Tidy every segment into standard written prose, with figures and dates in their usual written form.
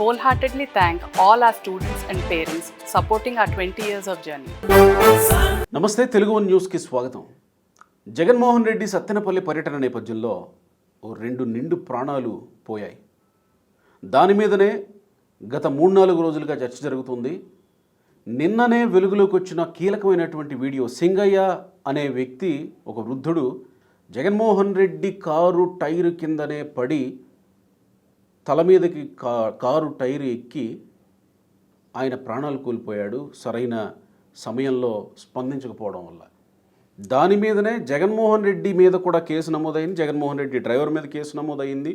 wholeheartedly thank all our students and parents supporting our 20 years of journey. నమస్తే Telugu one న్యూస్కి స్వాగతం. జగన్మోహన్ రెడ్డి సత్తెనపల్లి పర్యటన నేపథ్యంలో ఓ 2 నిండు ప్రాణాలు పోయాయి. దాని మీదనే గత 3-4 రోజులుగా చర్చ జరుగుతుంది. నిన్ననే వెలుగులోకి వచ్చిన కీలకమైనటువంటి వీడియో. సింగయ్య అనే వ్యక్తి, ఒక వృద్ధుడు, జగన్మోహన్ రెడ్డి కారు టైరు కిందనే పడి తల మీదకి కారు టైరు ఎక్కి ఆయన ప్రాణాలు కోల్పోయాడు, సరైన సమయంలో స్పందించకపోవడం వల్ల. దాని మీదనే జగన్మోహన్ రెడ్డి మీద కూడా కేసు నమోదైంది. జగన్మోహన్ రెడ్డి డ్రైవర్ మీద కేసు నమోదైంది,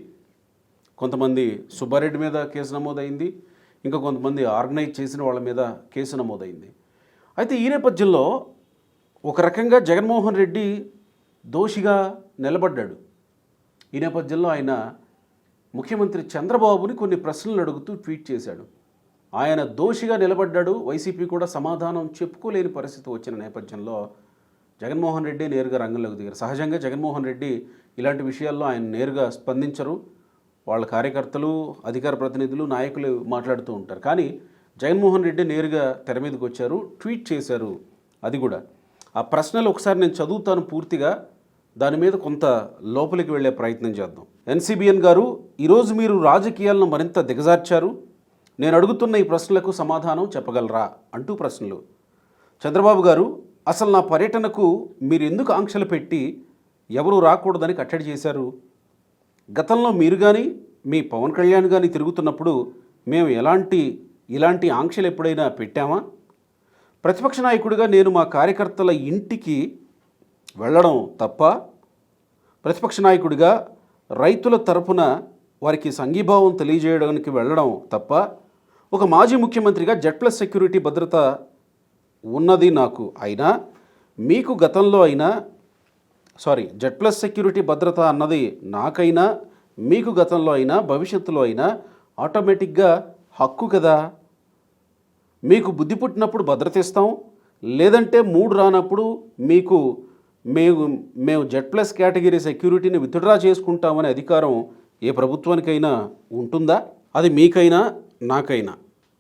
కొంతమంది సుబ్బారెడ్డి మీద కేసు నమోదైంది, ఇంకా కొంతమంది ఆర్గనైజ్ చేసిన వాళ్ళ మీద కేసు నమోదైంది. అయితే ఈ నేపథ్యంలో ఒక రకంగా జగన్మోహన్ రెడ్డి దోషిగా నిలబడ్డాడు. ఈ నేపథ్యంలో ఆయన ముఖ్యమంత్రి చంద్రబాబుని కొన్ని ప్రశ్నలు అడుగుతూ ట్వీట్ చేశాడు. ఆయన దోషిగా నిలబడ్డాడు. వైసీపీ కూడా సమాధానం చెప్పుకోలేని పరిస్థితి వచ్చిన నేపథ్యంలో జగన్మోహన్ రెడ్డి నేరుగా రంగంలోకి దిగారు. సహజంగా జగన్మోహన్ రెడ్డి ఇలాంటి విషయాల్లో ఆయన నేరుగా స్పందించరు. వాళ్ళ కార్యకర్తలు, అధికార ప్రతినిధులు, నాయకులు మాట్లాడుతూ ఉంటారు. కానీ జగన్మోహన్ రెడ్డి నేరుగా తెర మీదకి వచ్చారు, ట్వీట్ చేశారు. అది కూడా ఆ ప్రశ్నలు ఒకసారి నేను చదువుతాను పూర్తిగా, దాని మీద కొంత లోపలికి వెళ్ళే ప్రయత్నం చేద్దాం. ఎన్సీబీఎన్ గారు, ఈరోజు మీరు రాజకీయాలను మరింత దిగజార్చారు. నేను అడుగుతున్న ఈ ప్రశ్నలకు సమాధానం చెప్పగలరా అంటూ ప్రశ్నలు. చంద్రబాబు గారు, అసలు నా పర్యటనకు మీరు ఎందుకు ఆంక్షలు పెట్టి ఎవరు రాకూడదని కట్టడి చేశారు? గతంలో మీరు కానీ మీ పవన్ కళ్యాణ్ కానీ తిరుగుతున్నప్పుడు మేము ఇలాంటి ఆంక్షలు ఎప్పుడైనా పెట్టామా? ప్రతిపక్ష నాయకుడిగా నేను మా కార్యకర్తల ఇంటికి వెళ్ళడం తప్ప? ప్రతిపక్ష నాయకుడిగా రైతుల తరపున వారికి సంఘీభావం తెలియజేయడానికి వెళ్ళడం తప్ప? ఒక మాజీ ముఖ్యమంత్రిగా Z+ సెక్యూరిటీ భద్రత ఉన్నది నాకు. అయినా మీకు గతంలో అయినా Z+ సెక్యూరిటీ భద్రత అన్నది నాకైనా మీకు గతంలో అయినా భవిష్యత్తులో అయినా ఆటోమేటిక్గా హక్కు కదా. మీకు బుద్ధి పుట్టినప్పుడు భద్రత ఇస్తాం, లేదంటే మూడు రానప్పుడు మేము Z+ కేటగిరీ సెక్యూరిటీని విత్డ్రా చేసుకుంటామనే అధికారం ఏ ప్రభుత్వానికైనా ఉంటుందా? అది మీకైనా నాకైనా.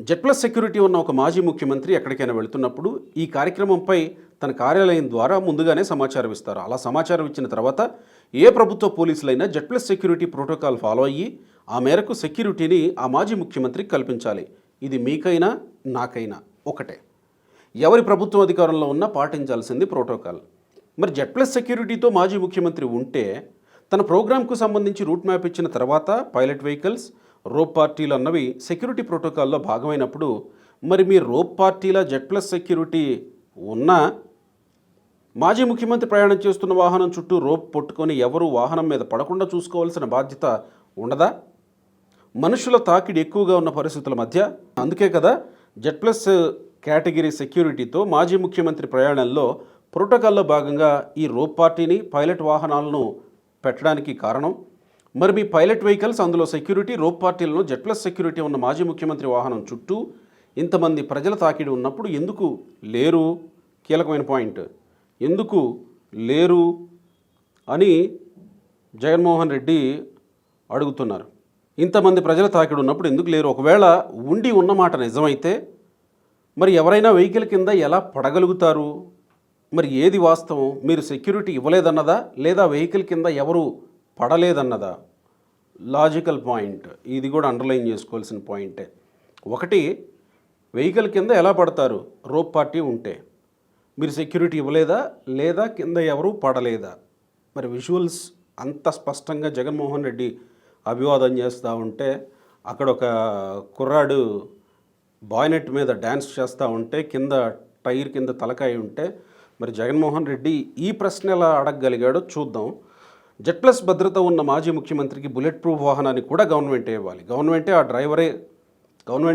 Z+ సెక్యూరిటీ ఉన్న ఒక మాజీ ముఖ్యమంత్రి ఎక్కడికైనా వెళుతున్నప్పుడు ఈ కార్యక్రమంపై తన కార్యాలయం ద్వారా ముందుగానే సమాచారం ఇస్తారు. అలా సమాచారం ఇచ్చిన తర్వాత ఏ ప్రభుత్వ పోలీసులైనా Z+ సెక్యూరిటీ ప్రోటోకాల్ ఫాలో అయ్యి ఆ మేరకు సెక్యూరిటీని ఆ మాజీ ముఖ్యమంత్రికి కల్పించాలి. ఇది మీకైనా నాకైనా ఒకటే. ఎవరి ప్రభుత్వం అధికారంలో ఉన్నా పాటించాల్సింది ప్రోటోకాల్. మరి Z+ సెక్యూరిటీతో మాజీ ముఖ్యమంత్రి ఉంటే తన ప్రోగ్రాంకు సంబంధించి రూట్ మ్యాప్ ఇచ్చిన తర్వాత పైలట్ వెహికల్స్, రోప్ పార్టీలు అన్నవి సెక్యూరిటీ ప్రోటోకాల్లో భాగమైనప్పుడు మరి మీ రోప్ పార్టీల Z+ సెక్యూరిటీ ఉన్నా మాజీ ముఖ్యమంత్రి ప్రయాణం చేస్తున్న వాహనం చుట్టూ రోప్ పట్టుకొని ఎవరు వాహనం మీద పడకుండా చూసుకోవాల్సిన బాధ్యత ఉండదా? మనుషుల తాకిడి ఎక్కువగా ఉన్న పరిస్థితుల మధ్య అందుకే కదా Z+ కేటగిరీ సెక్యూరిటీతో మాజీ ముఖ్యమంత్రి ప్రయాణంలో ప్రోటోకాల్లో భాగంగా ఈ రోప్ పార్టీని, పైలట్ వాహనాలను పెట్టడానికి కారణం. మరి మీ పైలట్ వెహికల్స్, అందులో సెక్యూరిటీ, రోప్ పార్టీలను Z+ సెక్యూరిటీ ఉన్న మాజీ ముఖ్యమంత్రి వాహనం చుట్టూ ఇంతమంది ప్రజల తాకిడి ఉన్నప్పుడు ఎందుకు లేరు? కీలకమైన పాయింట్. ఎందుకు లేరు అని జగన్మోహన్ రెడ్డి అడుగుతున్నారు. ఇంతమంది ప్రజల తాకిడి ఉన్నప్పుడు ఎందుకు లేరు? ఒకవేళ ఉండి ఉన్నమాట నిజమైతే మరి ఎవరైనా వెహికల్ కింద ఎలా పడగలుగుతారు? మరి ఏది వాస్తవం? మీరు సెక్యూరిటీ ఇవ్వలేదన్నదా, లేదా వెహికల్ కింద ఎవరు పడలేదన్నదా? Logical point. ఇది కూడా అండర్లైన్ చేసుకోవాల్సిన పాయింటే. ఒకటి, వెహికల్ కింద ఎలా పడతారు? రోప్ పార్టీ ఉంటే. మీరు సెక్యూరిటీ ఇవ్వలేదా, లేదా కింద ఎవరు పడలేదా? మరి విజువల్స్ అంత స్పష్టంగా జగన్మోహన్ రెడ్డి అభివాదం చేస్తూ ఉంటే, అక్కడ ఒక కుర్రాడు బాయ్నెట్ మీద డ్యాన్స్ చేస్తూ ఉంటే, కింద టైర్ కింద తలకాయ ఉంటే, మరి జగన్మోహన్ రెడ్డి ఈ ప్రశ్న ఎలా అడగగలిగాడో చూద్దాం. Z+ భద్రత ఉన్న మాజీ ముఖ్యమంత్రికి బుల్లెట్ ప్రూఫ్ వాహనాన్ని కూడా గవర్నమెంటే ఇవ్వాలి. గవర్నమెంట్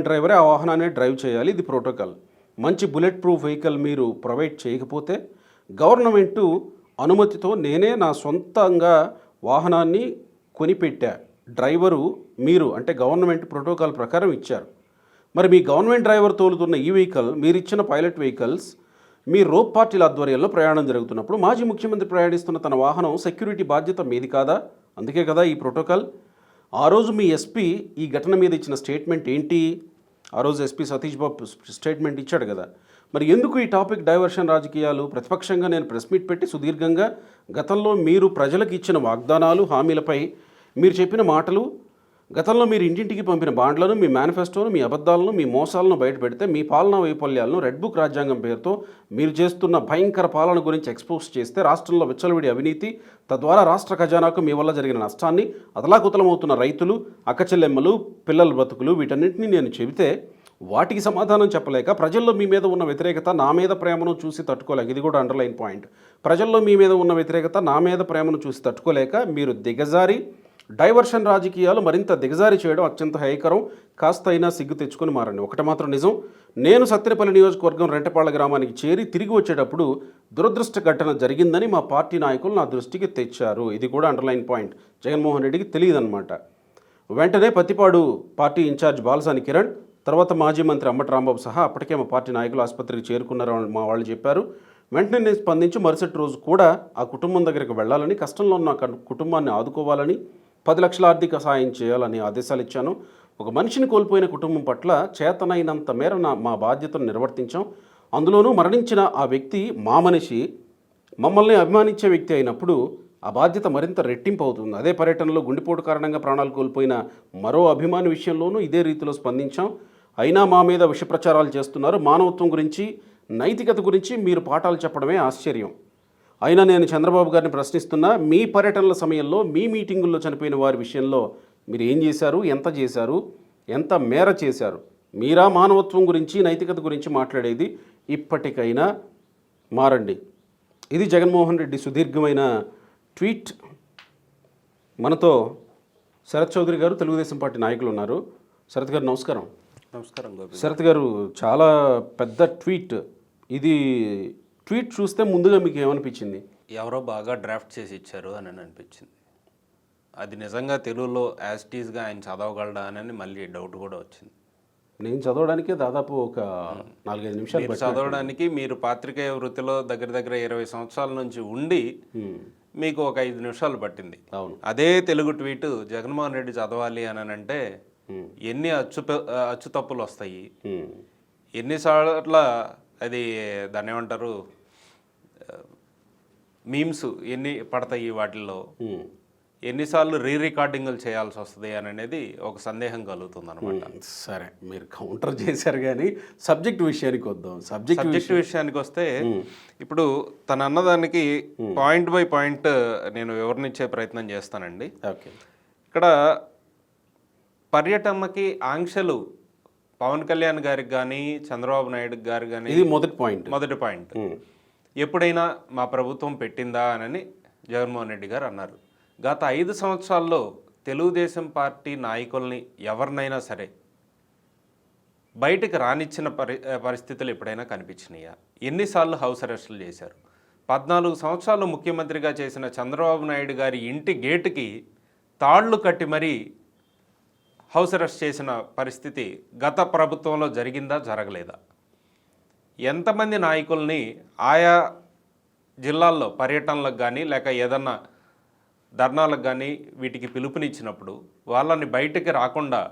డ్రైవరే ఆ వాహనాన్ని డ్రైవ్ చేయాలి. ఇది ప్రోటోకాల్. మంచి బుల్లెట్ ప్రూఫ్ వెహికల్ మీరు ప్రొవైడ్ చేయకపోతే గవర్నమెంటు అనుమతితో నేనే నా సొంతంగా వాహనాన్ని కొనిపెట్టా, డ్రైవరు మీరు అంటే గవర్నమెంట్ ప్రోటోకాల్ ప్రకారం ఇచ్చారు. మరి మీ గవర్నమెంట్ డ్రైవర్ తోలుతున్న ఈ వెహికల్, మీరిచ్చిన పైలట్ వెహికల్స్ మీ రోప్ పార్టీల ఆధ్వర్యంలో ప్రయాణం జరుగుతున్నప్పుడు మాజీ ముఖ్యమంత్రి ప్రయాణిస్తున్న తన వాహనం సెక్యూరిటీ బాధ్యత మీది కాదా? అందుకే కదా ఈ ప్రోటోకాల్. ఆ రోజు మీ ఎస్పీ ఈ ఘటన మీద ఇచ్చిన స్టేట్మెంట్ ఏంటి? ఆ రోజు ఎస్పీ సతీష్ బాబు స్టేట్మెంట్ ఇచ్చాడు కదా. మరి ఎందుకు ఈ టాపిక్ డైవర్షన్ రాజకీయాలు? ప్రతిపక్షంగా నేను ప్రెస్ మీట్ పెట్టి సుదీర్ఘంగా గతంలో మీరు ప్రజలకు ఇచ్చిన వాగ్దానాలు, హామీలపై మీరు చెప్పిన మాటలు, గతంలో మీరు ఇంటింటికి పంపిన బాండ్లను, మీ మేనిఫెస్టోను, మీ అబద్ధాలను, మీ మోసాలను బయటపెడితే మీ పాలనా వైఫల్యాలను రెడ్ బుక్ రాజ్యాంగం పేరుతో మీరు చేస్తున్న భయంకర పాలన గురించి ఎక్స్పోజ్ చేస్తే రాష్ట్రంలో విచ్చలవిడి అవినీతి, తద్వారా రాష్ట్ర ఖజానాకు మీ వల్ల జరిగిన నష్టాన్ని, అతలాకుతలమవుతున్న రైతులు, అక్కచెల్లెమ్మలు, పిల్లల బతుకులు, వీటన్నింటినీ నేను చెబితే వాటికి సమాధానం చెప్పలేక ప్రజల్లో మీ మీద ఉన్న వ్యతిరేకత, నా మీద ప్రేమను చూసి తట్టుకోలేక, ఇది కూడా అండర్లైన్ పాయింట్, ప్రజల్లో మీ మీద ఉన్న వ్యతిరేకత, నా మీద ప్రేమను చూసి తట్టుకోలేక మీరు దిగజారి డైవర్షన్ రాజకీయాలు మరింత దిగజారి చేయడం అత్యంత హేయకరం. కాస్త అయినా సిగ్గు తెచ్చుకొని మారండి. ఒకటి మాత్రం నిజం, నేను సత్తెనపల్లి నియోజకవర్గం రెంటపాళ్ల గ్రామానికి చేరి తిరిగి వచ్చేటప్పుడు దురదృష్ట ఘటన జరిగిందని మా పార్టీ నాయకులు నా దృష్టికి తెచ్చారు. ఇది కూడా అండర్లైన్ పాయింట్. జగన్మోహన్ రెడ్డికి తెలియదన్నమాట. వెంటనే పత్తిపాడు పార్టీ ఇన్ఛార్జ్ బాలసాని కిరణ్, తర్వాత మాజీ మంత్రి అంబటి రాంబాబు సహా అప్పటికే మా పార్టీ నాయకులు ఆసుపత్రికి చేరుకున్నారని మా వాళ్ళు చెప్పారు. వెంటనే నేను స్పందించి మరుసటి రోజు కూడా ఆ కుటుంబం దగ్గరికి వెళ్ళాలని, కష్టంలో ఉన్న కుటుంబాన్ని ఆదుకోవాలని, 10 లక్షల ఆర్థిక సహాయం చేయాలని ఆదేశాలు ఇచ్చాను. ఒక మనిషిని కోల్పోయిన కుటుంబం పట్ల చేతనైనంత మేర మా బాధ్యతను నిర్వర్తించాం. అందులోనూ మరణించిన ఆ వ్యక్తి మా మనిషి, మమ్మల్ని అభిమానించే వ్యక్తి అయినప్పుడు ఆ బాధ్యత మరింత రెట్టింపు అవుతుంది. అదే పర్యటనలో గుండెపోటు కారణంగా ప్రాణాలు కోల్పోయిన మరో అభిమాని విషయంలోనూ ఇదే రీతిలో స్పందించాం. అయినా మా మీద విష ప్రచారాలు చేస్తున్నారు. మానవత్వం గురించి, నైతికత గురించి మీరు పాఠాలు చెప్పడమే ఆశ్చర్యం. అయినా నేను చంద్రబాబు గారిని ప్రశ్నిస్తున్నా, మీ పర్యటనల సమయంలో, మీ మీటింగుల్లో చనిపోయిన వారి విషయంలో మీరు ఏం చేశారు, ఎంత చేశారు, ఎంత మేర చేశారు? మీరా మానవత్వం గురించి, నైతికత గురించి మాట్లాడేది? ఇప్పటికైనా మారండి. ఇది జగన్మోహన్ రెడ్డి సుదీర్ఘమైన ట్వీట్. మనతో శరత్ చౌదరి గారు, తెలుగుదేశం పార్టీ నాయకులు ఉన్నారు. శరత్ గారు నమస్కారం. నమస్కారం గోపి. శరత్ గారు, చాలా పెద్ద ట్వీట్ ఇది. ట్వీట్ చూస్తే ముందుగా మీకు ఏమనిపించింది? ఎవరో బాగా డ్రాఫ్ట్ చేసి ఇచ్చారు అని అనిపించింది. అది నిజంగా తెలుగులో యాజ్ ఇట్ ఈస్గా ఆయన చదవగలడా అని మళ్ళీ డౌట్ కూడా వచ్చింది. నేను చదవడానికే దాదాపు ఒక 4-5 నిమిషాలు చదవడానికి. మీరు పాత్రికేయ వృత్తిలో దగ్గర దగ్గర 20 సంవత్సరాల నుంచి ఉండి మీకు ఒక 5 నిమిషాలు పట్టింది. అవును. అదే తెలుగు ట్వీట్ జగన్మోహన్ రెడ్డి చదవాలి అని అంటే ఎన్ని అచ్చు తప్పులు వస్తాయి, ఎన్నిసార్ల అది దాన్ని ఏమంటారు, మీమ్స్ ఎన్ని పడతాయి, వాటిల్లో ఎన్నిసార్లు రికార్డింగ్లు చేయాల్సి వస్తుంది అని అనేది ఒక సందేహం కలుగుతుంది అనమాట. సరే, మీరు కౌంటర్ చేశారు, కానీ సబ్జెక్ట్ విషయానికి వద్దాం. సబ్జెక్ట్ విషయానికి వస్తే, ఇప్పుడు తన అన్నదానికి పాయింట్ బై పాయింట్ నేను వివరణించే ప్రయత్నం చేస్తానండి. ఓకే. ఇక్కడ పర్యటనకి ఆంక్షలు పవన్ కళ్యాణ్ గారికి కానీ, చంద్రబాబు నాయుడు గారు కానీ, ఇది మొదటి పాయింట్. ఎప్పుడైనా మా ప్రభుత్వం పెట్టిందా అని జగన్మోహన్ రెడ్డి గారు అన్నారు. గత 5 సంవత్సరాల్లో తెలుగుదేశం పార్టీ నాయకుల్ని ఎవరినైనా సరే బయటకు రానిచ్చిన పరిస్థితులు ఎప్పుడైనా కనిపించినాయా? ఎన్నిసార్లు హౌస్ అరెస్టులు చేశారు? 14 సంవత్సరాలు ముఖ్యమంత్రిగా చేసిన చంద్రబాబు నాయుడు గారి ఇంటి గేటుకి తాళ్లు కట్టి మరీ హౌస్ అరెస్ట్ చేసిన పరిస్థితి గత ప్రభుత్వంలో జరిగిందా, జరగలేదా? ఎంతమంది నాయకుల్ని ఆయా జిల్లాల్లో పర్యటనలకు కానీ, లేక ఏదన్నా ధర్నాలకు కానీ వీటికి పిలుపునిచ్చినప్పుడు వాళ్ళని బయటికి రాకుండా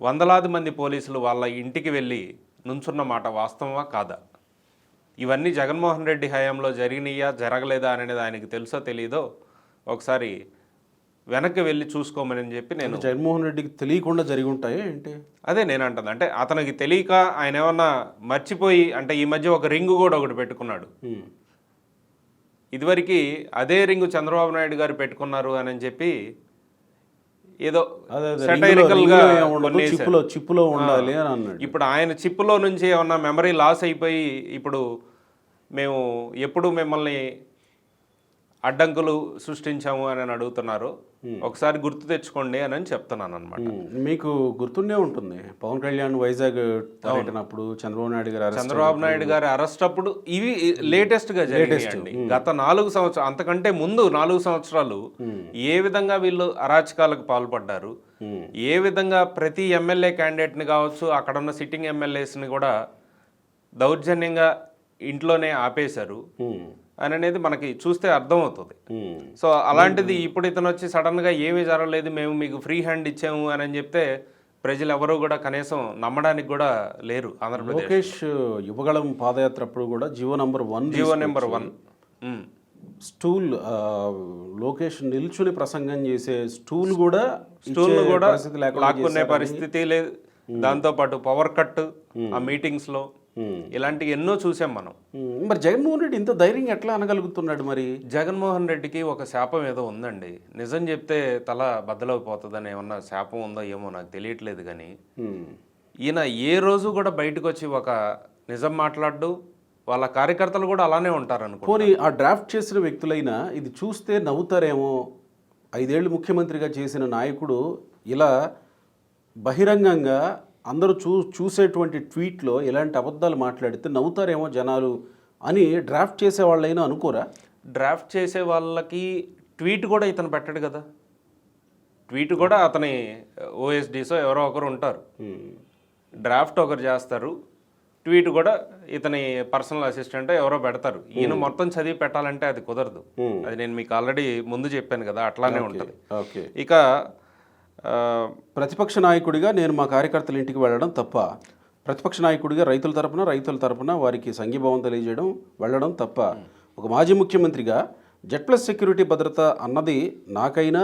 వందలాది మంది పోలీసులు వాళ్ళ ఇంటికి వెళ్ళి నుంచున్న మాట వాస్తవమా కాదా? ఇవన్నీ జగన్మోహన్ రెడ్డి హయాంలో జరిగినాయా, జరగలేదా అనేది ఆయనకి తెలుసో తెలీదో ఒకసారి వెనక్కి వెళ్ళి చూసుకోమని చెప్పి నేను. జగన్మోహన్ రెడ్డికి తెలియకుండా జరిగి ఉంటాయా ఏంటి? అదే నేను అంటుంది. అంటే అతనికి తెలియక ఆయన ఏమన్నా మర్చిపోయి, అంటే ఈ మధ్య ఒక రింగు కూడా ఒకటి పెట్టుకున్నాడు. ఇదివరకు అదే రింగు చంద్రబాబు నాయుడు గారు పెట్టుకున్నారు అని చెప్పి ఏదో సెటైరికల్గా చిప్పులో ఉండాలి అని అన్నాడు. ఇప్పుడు ఆయన చిప్పులో నుంచి ఏమన్నా మెమరీ లాస్ అయిపోయి ఇప్పుడు మేము ఎప్పుడు మిమ్మల్ని అడ్డంకులు సృష్టించాము అని అడుగుతున్నారు. ఒకసారి గుర్తు తెచ్చుకోండి అని చెప్తున్నాను అనమాట. మీకు గుర్తుండే ఉంటుంది, పవన్ కళ్యాణ్ వైజాగ్ పర్యటనప్పుడు చంద్రబాబు నాయుడు గారి అరెస్ట్ అప్పుడు ఇవి లేటెస్ట్ గా జరిగాయండి. గత 4 సంవత్సరాలు, అంతకంటే ముందు 4 సంవత్సరాలు ఏ విధంగా వీళ్ళు అరాచకాలకు పాల్పడ్డారు, ఏ విధంగా ప్రతి ఎమ్మెల్యే క్యాండిడేట్ని కావచ్చు, అక్కడ ఉన్న సిట్టింగ్ ఎమ్మెల్యేస్ని కూడా దౌర్జన్యంగా ఇంట్లోనే ఆపేశారు. అని అనేది మనకి చూస్తే అర్థమవుతుంది. సో అలాంటిది ఇప్పుడు ఇతను వచ్చి సడన్గా ఏమీ జరగలేదు, మేము మీకు ఫ్రీ హ్యాండ్ ఇచ్చాము అని చెప్తే ప్రజలు ఎవరు కూడా కనీసం నమ్మడానికి కూడా లేరు. ఆంధ్రప్రదేశ్ లోకేష్ యువగళం పాదయాత్ర అప్పుడు కూడా జీవో నెంబర్ 1 స్టూల్ లోకేష్ నిల్చుని ప్రసంగం చేసే స్టూల్ కూడా లాక్కునే పరిస్థితి లేదు. దాంతోపాటు పవర్ కట్ ఆ మీటింగ్స్లో ఇలాంటి ఎన్నో చూసాం మనం. మరి జగన్మోహన్ రెడ్డి ఇంత ధైర్యం ఎట్లా అనగలుగుతున్నాడు? మరి జగన్మోహన్ రెడ్డికి ఒక శాపం ఏదో ఉందండి. నిజం చెప్తే తల బద్దలైపోతుందని ఏమన్నా శాపం ఉందో ఏమో నాకు తెలియట్లేదు. కానీ ఈయన ఏ రోజు కూడా బయటకు వచ్చి ఒక నిజం మాట్లాడు, వాళ్ళ కార్యకర్తలు కూడా అలానే ఉంటారు అనుకో. పోనీ ఆ డ్రాఫ్ట్ చేసిన వ్యక్తులైనా ఇది చూస్తే నవ్వుతారేమో. 5 ఏళ్ళు ముఖ్యమంత్రిగా చేసిన నాయకుడు ఇలా బహిరంగంగా అందరూ చూసేటువంటి ట్వీట్లో ఇలాంటి అబద్ధాలు మాట్లాడితే నవ్వుతారేమో జనాలు అని డ్రాఫ్ట్ చేసే వాళ్ళైనా అనుకోరా? డ్రాఫ్ట్ చేసే వాళ్ళకి ట్వీట్ కూడా ఇతను పెట్టడు కదా. ట్వీట్ కూడా అతని ఓఎస్డీసో ఎవరో ఒకరు ఉంటారు. డ్రాఫ్ట్ ఒకరు చేస్తారు, ట్వీట్ కూడా ఇతని పర్సనల్ అసిస్టెంట్ ఎవరో పెడతారు. ఈయన మొత్తం చదివి పెట్టాలంటే అది కుదరదు. అది నేను మీకు ఆల్రెడీ ముందు చెప్పాను కదా, అట్లానే ఉంటుంది. ఇక ప్రతిపక్ష నాయకుడిగా నేను మా కార్యకర్తల ఇంటికి వెళ్ళడం తప్ప, ప్రతిపక్ష నాయకుడిగా రైతుల తరపున వారికి సంఘీభావం తెలియజేయడం వెళ్ళడం తప్ప, ఒక మాజీ ముఖ్యమంత్రిగా జెడ్+ సెక్యూరిటీ భద్రత అన్నది నాకైనా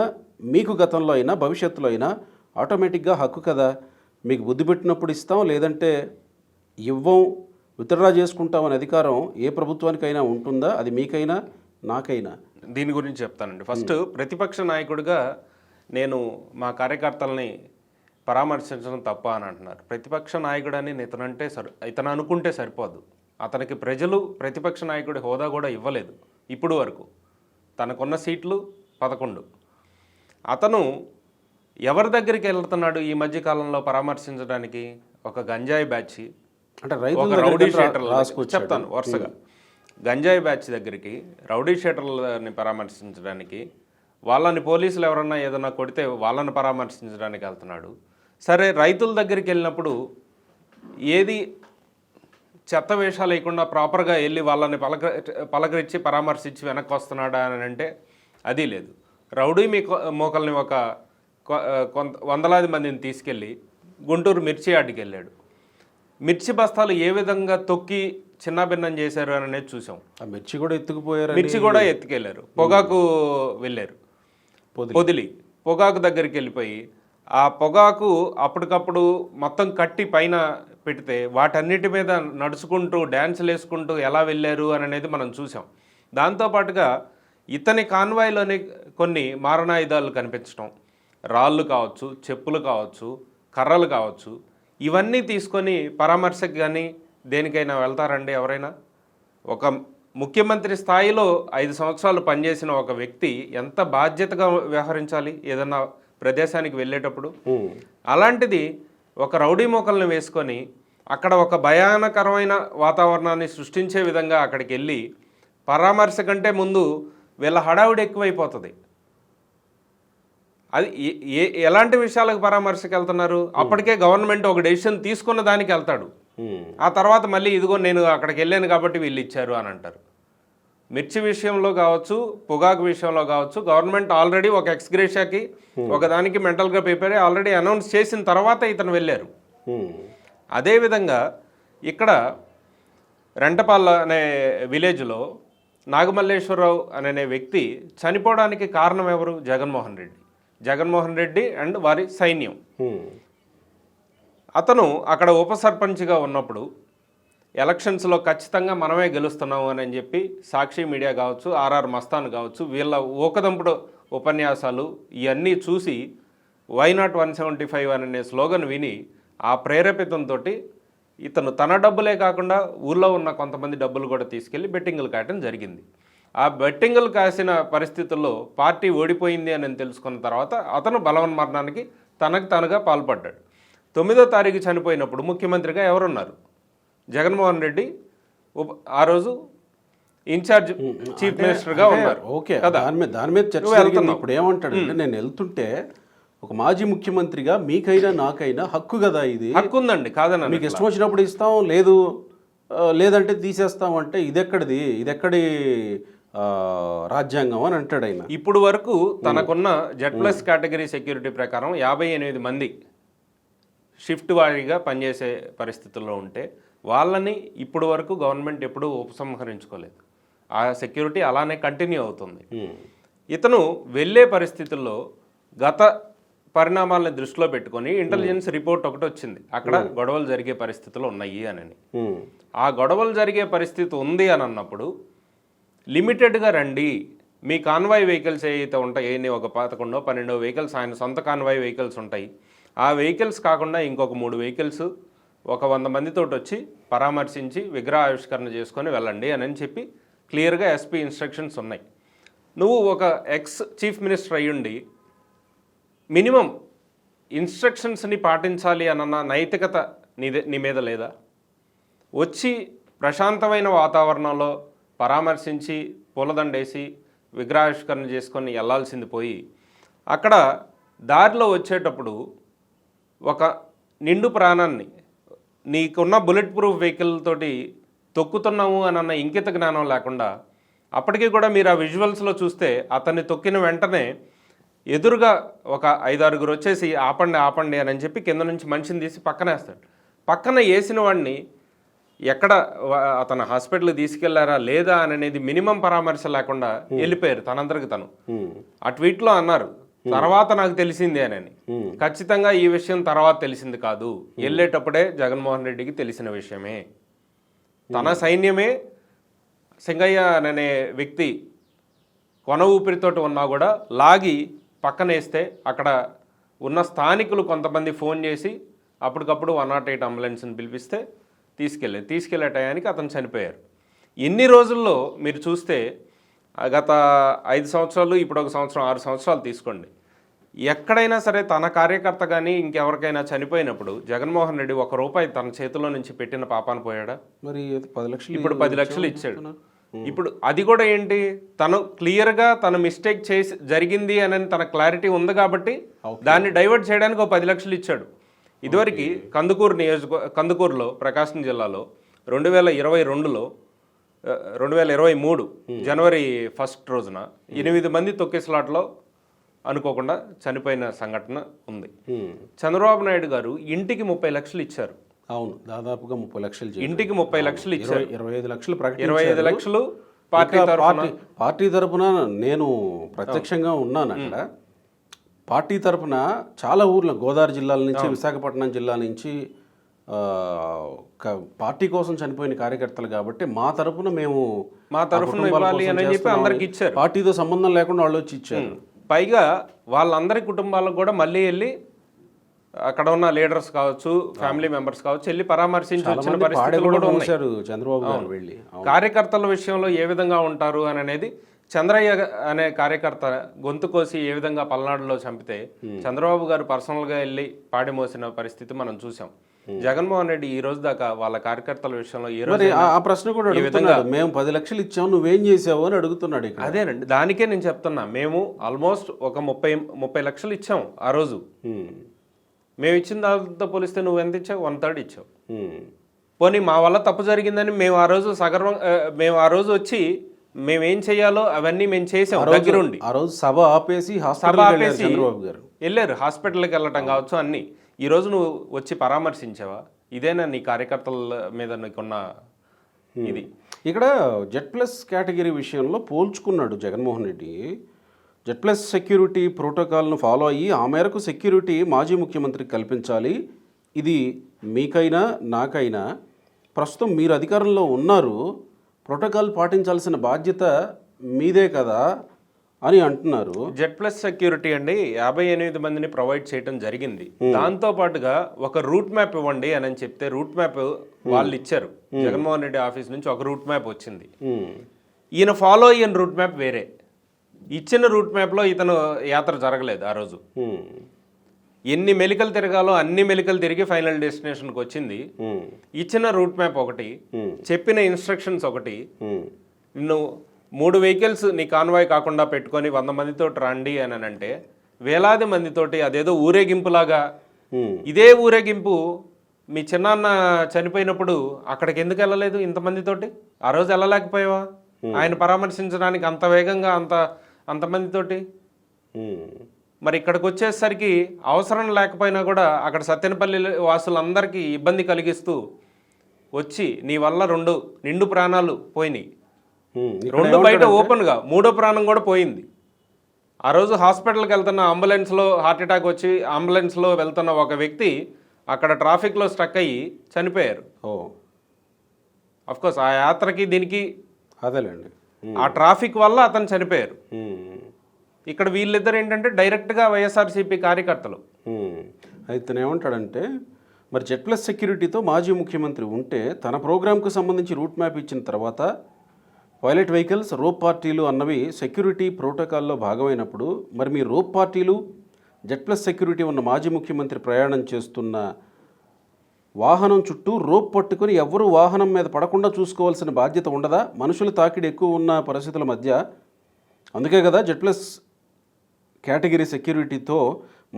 మీకు గతంలో అయినా భవిష్యత్తులో అయినా ఆటోమేటిక్గా హక్కు కదా. మీకు బుద్ధి పెట్టినప్పుడు ఇస్తాం, లేదంటే ఇవ్వం, విత్డ్రా చేసుకుంటాం అనే అధికారం ఏ ప్రభుత్వానికైనా ఉంటుందా? అది మీకైనా నాకైనా. దీని గురించి చెప్తానండి. ఫస్ట్ ప్రతిపక్ష నాయకుడిగా నేను మా కార్యకర్తలని పరామర్శించడం తప్ప అని అంటున్నారు. ప్రతిపక్ష నాయకుడని ఇతను అనుకుంటే సరిపోదు. అతనికి ప్రజలు ప్రతిపక్ష నాయకుడి హోదా కూడా ఇవ్వలేదు ఇప్పుడు వరకు. తనకున్న సీట్లు 11. అతను ఎవరి దగ్గరికి వెళ్తున్నాడు ఈ మధ్య కాలంలో పరామర్శించడానికి? ఒక గంజాయి బ్యాచ్, అంటే రౌడీ షీటర్లు చెప్తాను వరుసగా. గంజాయి బ్యాచ్ దగ్గరికి, రౌడీ షీటర్లని పరామర్శించడానికి, వాళ్ళని పోలీసులు ఎవరన్నా ఏదన్నా కొడితే వాళ్ళని పరామర్శించడానికి వెళ్తున్నాడు. సరే, రైతుల దగ్గరికి వెళ్ళినప్పుడు ఏది చెత్త వేషాలు లేకుండా ప్రాపర్గా వెళ్ళి వాళ్ళని పలకరించి పరామర్శించి వెనక్కి వస్తున్నాడా అని అంటే అది లేదు. రౌడీ మోకల్ని ఒక వందలాది మందిని తీసుకెళ్ళి గుంటూరు మిర్చి యార్డ్కి వెళ్ళాడు. మిర్చి బస్తాలు ఏ విధంగా తొక్కి చిన్నాభిన్నం చేశారు అని అనేది చూసాం. మిర్చి కూడా ఎత్తుకుపోయారు, మిర్చి కూడా ఎత్తుకెళ్ళారు. పొగాకు వెళ్ళారు, పొగాకు దగ్గరికి వెళ్ళిపోయి ఆ పొగాకు అప్పటికప్పుడు మొత్తం కట్టి పైన పెడితే వాటన్నిటి మీద నడుచుకుంటూ డ్యాన్సులు వేసుకుంటూ ఎలా వెళ్ళారు అని అనేది మనం చూసాం. దాంతోపాటుగా ఇతని కాన్వాయ్లోని కొన్ని మారణాయుధాలు కనిపించడం, రాళ్ళు కావచ్చు, చెప్పులు కావచ్చు, కర్రలు కావచ్చు, ఇవన్నీ తీసుకొని పరామర్శకు కానీ దేనికైనా వెళ్తారండి ఎవరైనా? ఒక ముఖ్యమంత్రి స్థాయిలో 5 సంవత్సరాలు పనిచేసిన ఒక వ్యక్తి ఎంత బాధ్యతగా వ్యవహరించాలి ఏదన్నా ప్రదేశానికి వెళ్ళేటప్పుడు? అలాంటిది ఒక రౌడీ మోకల్ని వేసుకొని అక్కడ ఒక భయానకరమైన వాతావరణాన్ని సృష్టించే విధంగా అక్కడికి వెళ్ళి పరామర్శ కంటే ముందు వీళ్ళ హడావుడి ఎక్కువైపోతుంది. అది ఎలాంటి విషయాలకు పరామర్శకు వెళ్తున్నారు? అప్పటికే గవర్నమెంట్ ఒక డెసిషన్ తీసుకున్న దానికి వెళ్తాడు. ఆ తర్వాత మళ్ళీ ఇదిగో నేను అక్కడికి వెళ్ళాను కాబట్టి వీళ్ళు ఇచ్చారు అని అంటారు. మిర్చి విషయంలో కావచ్చు, పొగాకు విషయంలో కావచ్చు, గవర్నమెంట్ ఆల్రెడీ ఒక ఎక్స్గ్రేషియాకి ఒకదానికి మెంటల్గా ప్రిపేర్ అయ్యి ఆల్రెడీ అనౌన్స్ చేసిన తర్వాత ఇతను వెళ్ళారు. అదేవిధంగా ఇక్కడ రెంటపాల అనే విలేజ్లో నాగమల్లేశ్వరరావు అనే వ్యక్తి చనిపోవడానికి కారణం ఎవరు? జగన్మోహన్ రెడ్డి అండ్ వారి సైన్యం. అతను అక్కడ ఉప సర్పంచ్గా ఉన్నప్పుడు ఎలక్షన్స్లో ఖచ్చితంగా మనమే గెలుస్తున్నాము అని చెప్పి సాక్షి మీడియా కావచ్చు, ఆర్ఆర్ మస్తాన్ కావచ్చు, వీళ్ళ ఊకదంపుడు ఉపన్యాసాలు ఇవన్నీ చూసి వై నాట్ 175 అనే స్లోగన్ విని ఆ ప్రేరేపితంతో ఇతను తన డబ్బులే కాకుండా ఊళ్ళో ఉన్న కొంతమంది డబ్బులు కూడా తీసుకెళ్ళి బెట్టింగులు కాయటం జరిగింది. ఆ బెట్టింగులు కాసిన పరిస్థితుల్లో పార్టీ ఓడిపోయింది అని తెలుసుకున్న తర్వాత అతను బలవన్మరణానికి తనకు తానుగా పాల్పడ్డాడు. 9వ తారీఖు చనిపోయినప్పుడు ముఖ్యమంత్రిగా ఎవరున్నారు? జగన్మోహన్ రెడ్డి ఆ రోజు ఇన్ఛార్జ్ చీఫ్ మినిస్టర్గా ఉన్నారు. ఓకే, దాని మీద చర్చ జరిగింది. ఇప్పుడు ఏమంటాడంటే, నేను వెళ్తుంటే ఒక మాజీ ముఖ్యమంత్రిగా మీకైనా నాకైనా హక్కు కదా, ఇది హక్కు ఉందండి, కాదన్నా మీకు ఇష్టం వచ్చినప్పుడు ఇస్తాం, లేదు లేదంటే తీసేస్తామంటే ఇదెక్కడి రాజ్యాంగం అని అంటాడు ఆయన. ఇప్పుడు వరకు తనకున్న Z+ కేటగిరీ సెక్యూరిటీ ప్రకారం 58 మంది షిఫ్ట్ వారీగా పనిచేసే పరిస్థితుల్లో ఉంటే వాళ్ళని ఇప్పుడు వరకు గవర్నమెంట్ ఎప్పుడూ ఉపసంహరించుకోలేదు. ఆ సెక్యూరిటీ అలానే కంటిన్యూ అవుతుంది. ఇతను వెళ్ళే పరిస్థితుల్లో గత పరిణామాలను దృష్టిలో పెట్టుకొని ఇంటెలిజెన్స్ రిపోర్ట్ ఒకటి వచ్చింది, అక్కడ గొడవలు జరిగే పరిస్థితులు ఉన్నాయి అని. ఆ గొడవలు జరిగే పరిస్థితి ఉంది అని అన్నప్పుడు లిమిటెడ్గా రండి, మీ కాన్వాయ్ వెహికల్స్ ఏవైతే ఉంటాయి, ఒక 11-12 వెహికల్స్ ఆయన సొంత కాన్వాయ్ వెహికల్స్ ఉంటాయి, ఆ వెహికల్స్ కాకుండా ఇంకొక 3 వెహికల్స్ ఒక 100 మందితో వచ్చి పరామర్శించి విగ్రహ ఆవిష్కరణ చేసుకొని వెళ్ళండి అని చెప్పి క్లియర్గా ఎస్పీ ఇన్స్ట్రక్షన్స్ ఉన్నాయి. నువ్వు ఒక ఎక్స్ చీఫ్ మినిస్టర్ అయ్యుండి మినిమం ఇన్స్ట్రక్షన్స్ని పాటించాలి అన్న నైతికత నీ మీద లేదా? వచ్చి ప్రశాంతమైన వాతావరణంలో పరామర్శించి పూలదండేసి విగ్రహావిష్కరణ చేసుకొని వెళ్ళాల్సింది పోయి అక్కడ దారిలో వచ్చేటప్పుడు ఒక నిండు ప్రాణాన్ని నీకున్న బుల్లెట్ ప్రూఫ్ వెహికల్ తోటి తొక్కుతున్నాము అన్న ఇంకిత జ్ఞానం లేకుండా, అప్పటికీ కూడా మీరు ఆ విజువల్స్లో చూస్తే అతన్ని తొక్కిన వెంటనే ఎదురుగా ఒక 5-6 వచ్చేసి ఆపండి అని చెప్పి కింద నుంచి మనిషిని తీసి పక్కన వేస్తాడు. పక్కన వేసిన వాడిని ఎక్కడ అతను హాస్పిటల్కి తీసుకెళ్లారా లేదా అనేది మినిమం పరామర్శ లేకుండా వెళ్ళిపోయారు తనందరికి తను. ఆ ట్వీట్లో అన్నారు, తర్వాత నాకు తెలిసిందే అని. ఖచ్చితంగా ఈ విషయం తర్వాత తెలిసింది కాదు, వెళ్ళేటప్పుడే జగన్మోహన్ రెడ్డికి తెలిసిన విషయమే. తన సైన్యమే సింగయ్య అనే వ్యక్తి కొన ఊపిరితోటి ఉన్నా కూడా లాగి పక్కనేస్తే అక్కడ ఉన్న స్థానికులు కొంతమంది ఫోన్ చేసి అప్పటికప్పుడు 108 అంబులెన్స్ని పిలిపిస్తే తీసుకెళ్లే టయానికి అతను చనిపోయారు. ఎన్ని రోజుల్లో మీరు చూస్తే గత 5 సంవత్సరాలు, ఇప్పుడు 1 సంవత్సరం, 6 సంవత్సరాలు తీసుకోండి, ఎక్కడైనా సరే తన కార్యకర్త కానీ ఇంకెవరికైనా చనిపోయినప్పుడు జగన్మోహన్ రెడ్డి ₹1 తన చేతిలో నుంచి పెట్టిన పాపాన పోయాడా? మరి 10 లక్షలు, ఇప్పుడు 10 లక్షలు ఇచ్చాడు. ఇప్పుడు అది కూడా ఏంటి, తను క్లియర్గా తన మిస్టేక్ చేసి జరిగింది అని తన క్లారిటీ ఉంది కాబట్టి దాన్ని డైవర్ట్ చేయడానికి 10 లక్షలు ఇచ్చాడు. ఇదివరకు కందుకూరులో ప్రకాశం జిల్లాలో 2022లో 2023 జనవరి 1 రోజున 8 మంది తొక్కిసలాట్లో అనుకోకుండా చనిపోయిన సంఘటన ఉంది. చంద్రబాబు నాయుడు గారు ఇంటికి 30 లక్షలు ఇచ్చారు. అవును, దాదాపుగా 30 లక్షలు, ఇంటికి 30 లక్షలు ఇచ్చారు. 25 లక్షలు 25 లక్షలు పార్టీ తరపున నేను ప్రత్యక్షంగా ఉన్నాను అక్కడ. పార్టీ తరపున చాలా ఊర్ల గోదావరి జిల్లాల నుంచి, విశాఖపట్నం జిల్లా నుంచి పార్టీ కోసం చనిపోయిన కార్యకర్తలు కాబట్టి మా తరపున ఇవ్వాలి అని చెప్పి అందరికి ఇచ్చారు. పార్టీతో సంబంధం లేకుండా వాళ్ళు వచ్చి ఇచ్చారు. పైగా వాళ్ళందరి కుటుంబాలకు కూడా మళ్ళీ వెళ్ళి అక్కడ ఉన్న లీడర్స్ కావచ్చు, ఫ్యామిలీ మెంబర్స్ కావచ్చు, వెళ్ళి పరామర్శించి వచ్చిన పరిస్థితులు కూడా ఉన్నాయి. చంద్రబాబు గారు వెళ్ళి కార్యకర్తల విషయంలో ఏ విధంగా ఉంటారు అనేది, చంద్రయ్య అనే కార్యకర్త గొంతు కోసి ఏ విధంగా పల్నాడులో చంపితే చంద్రబాబు గారు పర్సనల్గా వెళ్ళి పాడి మోసిన పరిస్థితి మనం చూసాం. జగన్మోహన్ రెడ్డి ఈ రోజు దాకా వాళ్ళ కార్యకర్తల విషయంలో ఏ రోజు ఆ ప్రశ్న కూడా అడుగుతున్నాడు, మేము 10 లక్షలు ఇచ్చాము నువ్వేం చేసావు అని అడుగుతున్నాడు. అదేనండి, దానికే నేను చెప్తున్నా, మేము ఆల్మోస్ట్ ఒక 30 లక్షలు ఇచ్చాం ఆ రోజు. మేము ఇచ్చిన దాంతో పోలిస్తే నువ్వు ఎంత ఇచ్చావు? 1/3 ఇచ్చావు. పోనీ మా వల్ల తప్పు జరిగిందని మేము ఆ రోజు వచ్చి మేమేం చేయాలో అవన్నీ మేము చేసాం దగ్గరుండి. ఆ రోజు సభ ఆపేసి చంద్రబాబు గారు వెళ్ళారు, హాస్పిటల్కి వెళ్ళటం కావచ్చు అన్ని. ఈరోజు నువ్వు వచ్చి పరామర్శించావా? ఇదేనా నీ కార్యకర్తల మీద నీకున్న ఇది? ఇక్కడ Z+ కేటగిరీ విషయంలో పోల్చుకున్నాడు జగన్మోహన్ రెడ్డి. Z+ సెక్యూరిటీ ప్రోటోకాల్ను ఫాలో అయ్యి ఆ మేరకు సెక్యూరిటీ మాజీ ముఖ్యమంత్రికి కల్పించాలి. ఇది మీకైనా నాకైనా, ప్రస్తుతం మీరు అధికారంలో ఉన్నారు, ప్రోటోకాల్ పాటించాల్సిన బాధ్యత మీదే కదా అని అంటున్నారు. Z+ సెక్యూరిటీ అండి 58 మందిని ప్రొవైడ్ చేయడం జరిగింది. దాంతో పాటుగా ఒక రూట్ మ్యాప్ ఇవ్వండి అని చెప్తే రూట్ మ్యాప్ వాళ్ళు ఇచ్చారు. జగన్మోహన్ రెడ్డి ఆఫీస్ నుంచి ఒక రూట్ మ్యాప్ వచ్చింది. ఈయన ఫాలో అయిన రూట్ మ్యాప్ వేరే, ఇచ్చిన రూట్ మ్యాప్లో ఇతను యాత్ర జరగలేదు. ఆ రోజు ఎన్ని మెలికలు తిరగాలో అన్ని మెలికలు తిరిగి ఫైనల్ డెస్టినేషన్కి వచ్చింది. ఇచ్చిన రూట్ మ్యాప్ ఒకటి, చెప్పిన ఇన్స్ట్రక్షన్స్ ఒకటి. నువ్వు 3 వెహికల్స్ నీ కాన్వాయ్ కాకుండా పెట్టుకొని 100 మందితో రండి అని అంటే వేలాది మందితోటి అదేదో ఊరేగింపులాగా, ఇదే ఊరేగింపు మీ చిన్నాన్న చనిపోయినప్పుడు అక్కడికి ఎందుకు వెళ్ళలేదు ఇంతమందితోటి? ఆ రోజు వెళ్ళలేకపోయావా ఆయన పరామర్శించడానికి అంత వేగంగా అంతమందితోటి? మరి ఇక్కడికి వచ్చేసరికి అవసరం లేకపోయినా కూడా అక్కడ సత్తెనపల్లి వాసులందరికీ ఇబ్బంది కలిగిస్తూ వచ్చి నీ వల్ల 2 నిండు ప్రాణాలు పోయినాయి. 2 బయట ఓపెన్గా, 3వ ప్రాణం కూడా పోయింది. ఆ రోజు హాస్పిటల్కి వెళ్తున్న అంబులెన్స్లో హార్ట్ అటాక్ వచ్చి అంబులెన్స్లో వెళ్తున్న ఒక వ్యక్తి అక్కడ ట్రాఫిక్లో స్ట్రక్ అయ్యి చనిపోయారు. అఫ్కోర్స్ ఆ యాత్రకి దీనికి అదేలేండి, ఆ ట్రాఫిక్ వల్ల అతను చనిపోయారు. ఇక్కడ వీళ్ళిద్దరు ఏంటంటే డైరెక్ట్గా వైఎస్ఆర్సీపీ కార్యకర్తలు. అయితే ఏమంటాడంటే, మరి జెడ్ ప్లస్ సెక్యూరిటీతో మాజీ ముఖ్యమంత్రి ఉంటే తన ప్రోగ్రాంకు సంబంధించి రూట్ మ్యాప్ ఇచ్చిన తర్వాత పైలట్ వెహికల్స్, రోప్ పార్టీలు అన్నవి సెక్యూరిటీ ప్రోటోకాల్లో భాగమైనప్పుడు మరి మీ రోప్ పార్టీలు, జెడ్ ప్లస్ సెక్యూరిటీ ఉన్న మాజీ ముఖ్యమంత్రి ప్రయాణం చేస్తున్న వాహనం చుట్టూ రోప్ పట్టుకుని ఎవరు వాహనం మీద పడకుండా చూసుకోవాల్సిన బాధ్యత ఉండదా? మనుషుల తాకిడి ఎక్కువ ఉన్న పరిస్థితుల మధ్య. అందుకే కదా జెడ్ ప్లస్ కేటగిరీ సెక్యూరిటీతో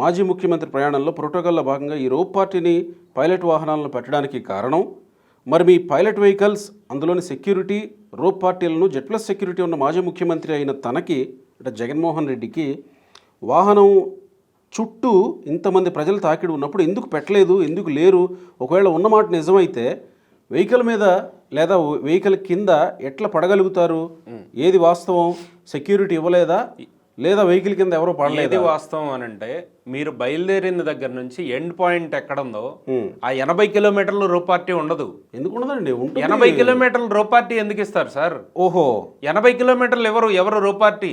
మాజీ ముఖ్యమంత్రి ప్రయాణంలో ప్రోటోకాల్లో భాగంగా ఈ రోప్ పార్టీని పైలట్ వాహనాలను పెట్టడానికి కారణం. మరి మీ పైలట్ వెహికల్స్, అందులోని సెక్యూరిటీ, రోప్ పార్టీలను జెడ్ ప్లస్ సెక్యూరిటీ ఉన్న మాజీ ముఖ్యమంత్రి అయిన తనకి అంటే జగన్మోహన్ రెడ్డికి వాహనం చుట్టూ ఇంతమంది ప్రజలు తాకిడి ఉన్నప్పుడు ఎందుకు పెట్టలేదు, ఎందుకు లేరు? ఒకవేళ ఉన్నమాట నిజమైతే వెహికల్ మీద లేదా వెహికల్ కింద ఎట్లా పడగలుగుతారు? ఏది వాస్తవం? సెక్యూరిటీ ఇవ్వలేదా లేదా వెహికల్ కింద ఎవరో పడలేదు? ఏది వాస్తవం అని అంటే, మీరు బయలుదేరిన దగ్గర నుంచి ఎండ్ పాయింట్ ఎక్కడుందో ఆ 80 కిలోమీటర్లు రో పార్టీ ఉండదు. ఎందుకు ఉండదండి? 80 కిలోమీటర్లు రో పార్టీ ఎందుకు ఇస్తారు సార్? ఓహో, 80 కిలోమీటర్లు ఎవరు రో పార్టీ?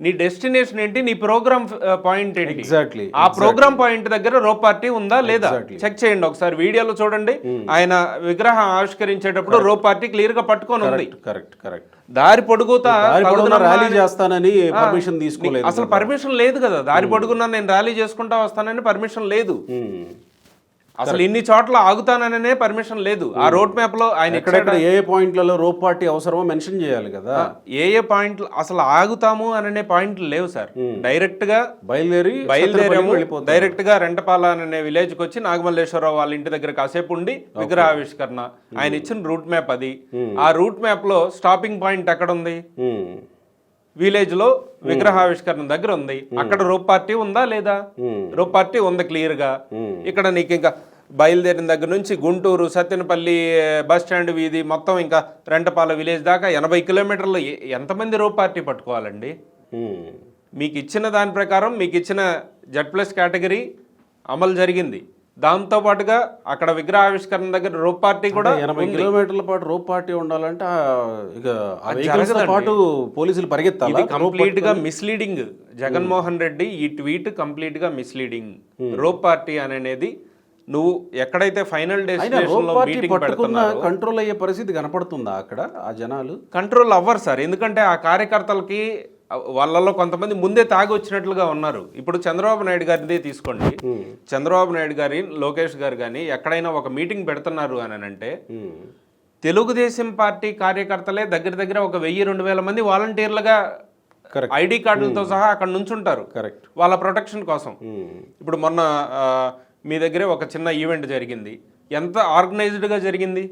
నీ డెస్టినేషన్ ఏంటి, నీ ప్రోగ్రామ్ పాయింట్ ఏంటి? ఎగ్జాక్ట్లీ. ఆ ప్రోగ్రామ్ పాయింట్ దగ్గర రో పార్టీ ఉందా లేదా చెక్ చేయండి ఒకసారి. వీడియోలో చూడండి, ఆయన విగ్రహం ఆవిష్కరించేటప్పుడు రో పార్టీ క్లియర్ గా పట్టుకొని ఉంది. కరెక్ట్. దారి పొడుగుతా ర్యాలీ చేస్తానని పర్మిషన్ తీసుకోలేదు. అసలు పర్మిషన్ లేదు కదా. దారి పొడుగున్నా నేను ర్యాలీ చేసుకుంటా వస్తానని పర్మిషన్ లేదు. అసలు ఇన్ని చోట్ల ఆగుతాననే పర్మిషన్ లేదు. ఆ రోడ్ మ్యాప్ లో ఆయన ఎక్కడెక్కడ ఏ పాయింట్లలో రోప్ పార్టీ అవసరమో మెన్షన్ చేయాలి కదా. ఏ పాయింట్లు అసలు ఆగుతాము అనే పాయింట్లు లేవు సార్. డైరెక్ట్ గా బయలుదేరాము, డైరెక్ట్ గా రెంటపాల అనే విలేజ్ కి వచ్చి నాగమల్లేశ్వరరావు వాళ్ళ ఇంటి దగ్గర కాసేపు ఉండి విగ్రహావిష్కరణ. ఆయన ఇచ్చిన రూట్ మ్యాప్ అది. ఆ రూట్ మ్యాప్ లో స్టాపింగ్ పాయింట్ ఎక్కడ ఉంది? విలేజ్ లో విగ్రహావిష్కరణ దగ్గర ఉంది. అక్కడ రోప్ పార్టీ ఉందా లేదా? రోప్ పార్టీ ఉంది క్లియర్ గా. ఇక్కడ నీకు ఇంకా బయలుదేరిన దగ్గర నుంచి గుంటూరు, సత్తెనపల్లి బస్ స్టాండ్ వీధి మొత్తం ఇంకా రెంటపాల విలేజ్ దాకా 80 కిలోమీటర్లు ఎంతమంది రోప్ పార్టీ పట్టుకోవాలండి? మీకు ఇచ్చిన దాని ప్రకారం మీకు ఇచ్చిన జెడ్ ప్లస్ కేటగిరీ అమలు జరిగింది. దాంతో పాటుగా అక్కడ విగ్రహావిష్కరణ దగ్గర రోప్ పార్టీ కూడా 80 కిలోమీటర్ల పాటు రోప్ పార్టీ ఉండాలంటే ఇక పాటు పోలీసులు పరిగెత్తాలి. కంప్లీట్ గా మిస్లీడింగ్. జగన్మోహన్ రెడ్డి ఈ ట్వీట్ కంప్లీట్ గా మిస్లీడింగ్. రోప్ పార్టీ అనేది నువ్వు ఎక్కడైతే ఫైనల్ డెస్టినేషన్ లో మీటింగ్ పెడుతున్నారో కంట్రోల్ అయ్యే పరిస్థితి కనపడుతుందా? అక్కడ ఆ జనాలు కంట్రోల్ అవ్వరు సార్. ఎందుకంటే ఆ కార్యకర్తలకి వాళ్ళలో కొంతమంది ముందే తాగి వచ్చినట్లుగా ఉన్నారు. ఇప్పుడు చంద్రబాబు నాయుడు గారిదే తీసుకోండి. చంద్రబాబు నాయుడు గారి, లోకేష్ గారు కానీ ఎక్కడైనా ఒక మీటింగ్ పెడుతున్నారు అని అంటే తెలుగుదేశం పార్టీ కార్యకర్తలే దగ్గర ఒక 1000-2000 మంది వాలంటీర్లుగా ఐడి కార్డులతో సహా అక్కడ నుంచుంటారు వాళ్ళ ప్రొటెక్షన్ కోసం. ఇప్పుడు మొన్న మీ దగ్గరే ఒక చిన్న ఈవెంట్ జరిగింది. ఎంత ఆర్గనైజ్డ్ గా జరిగింది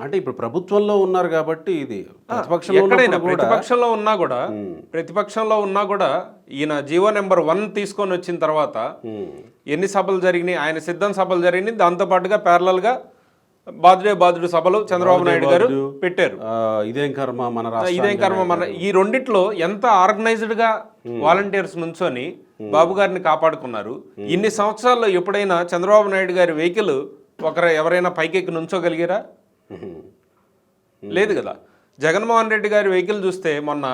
అంటే ఇప్పుడు ప్రభుత్వంలో ఉన్నారు కాబట్టి ఇది ఎక్కడైనా ప్రతిపక్షంలో ఉన్నా కూడా ఈయన జీవో నెంబర్ 1 తీసుకొని వచ్చిన తర్వాత ఎన్ని సభలు జరిగినాయి? ఆయన సిద్ధం సభలు జరిగినాయి. దాంతో పాటుగా ప్యారలల్ గా బాదుడే సభలు చంద్రబాబు నాయుడు గారు పెట్టారు. ఇదేం కర్మ మన ఈ రెండిట్లో ఎంత ఆర్గనైజ్డ్ గా వాలంటీర్స్ నుంచొని బాబు గారిని కాపాడుకున్నారు. ఇన్ని సంవత్సరాల్లో ఎప్పుడైనా చంద్రబాబు నాయుడు గారి వెహికల్ ఎవరైనా పైకెక్కి నుంచోగలిగారా? లేదు కదా. జగన్మోహన్ రెడ్డి గారి వెహికల్ చూస్తే మొన్న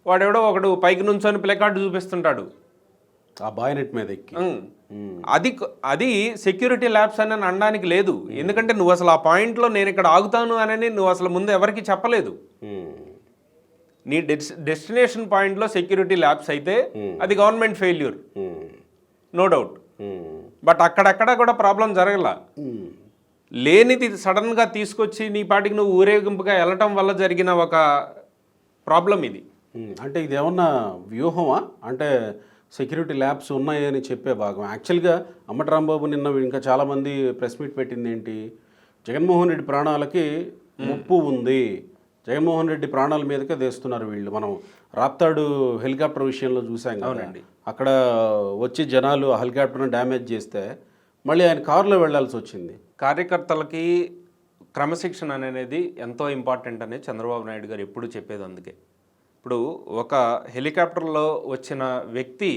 వాడెవడో ఒకడు పైకి నుంచొని ప్లే కార్డు చూపిస్తుంటాడు ఆ బాయ్నెట్ మీద ఎక్కి. అది సెక్యూరిటీ ల్యాబ్స్ అని అనడానికి లేదు. ఎందుకంటే నువ్వు అసలు ఆ పాయింట్లో నేను ఇక్కడ ఆగుతాను అని నువ్వు అసలు ముందు ఎవరికి చెప్పలేదు. నీ డెస్టినేషన్ పాయింట్లో సెక్యూరిటీ ల్యాబ్స్ అయితే అది government failure, no doubt. But అక్కడక్కడ కూడా ప్రాబ్లం జరగల. లేనిది సడన్ గా తీసుకొచ్చి నీ పాటికి నువ్వు ఊరేగింపుగా వెళ్ళటం వల్ల జరిగిన ఒక ప్రాబ్లం ఇది. అంటే ఇది ఏమన్నా వ్యూహమా? అంటే సెక్యూరిటీ ల్యాబ్స్ ఉన్నాయని చెప్పే భాగం. యాక్చువల్గా అంబటి రాంబాబు నిన్న ఇంకా చాలామంది ప్రెస్ మీట్ పెట్టింది ఏంటి, జగన్మోహన్ రెడ్డి ప్రాణాలకి ముప్పు ఉంది, జగన్మోహన్ రెడ్డి ప్రాణాల మీదకే తెస్తున్నారు వీళ్ళు. మనం రాప్తాడు హెలికాప్టర్ విషయంలో చూసాం కదండి, అక్కడ వచ్చి జనాలు ఆ హెలికాప్టర్ని డ్యామేజ్ చేస్తే మళ్ళీ ఆయన కారులో వెళ్లాల్సి వచ్చింది. కార్యకర్తలకి క్రమశిక్షణ అనేది ఎంతో ఇంపార్టెంట్ అనేది చంద్రబాబు నాయుడు గారు ఎప్పుడు చెప్పేది. అందుకే ఇప్పుడు ఒక హెలికాప్టర్లో వచ్చిన వ్యక్తి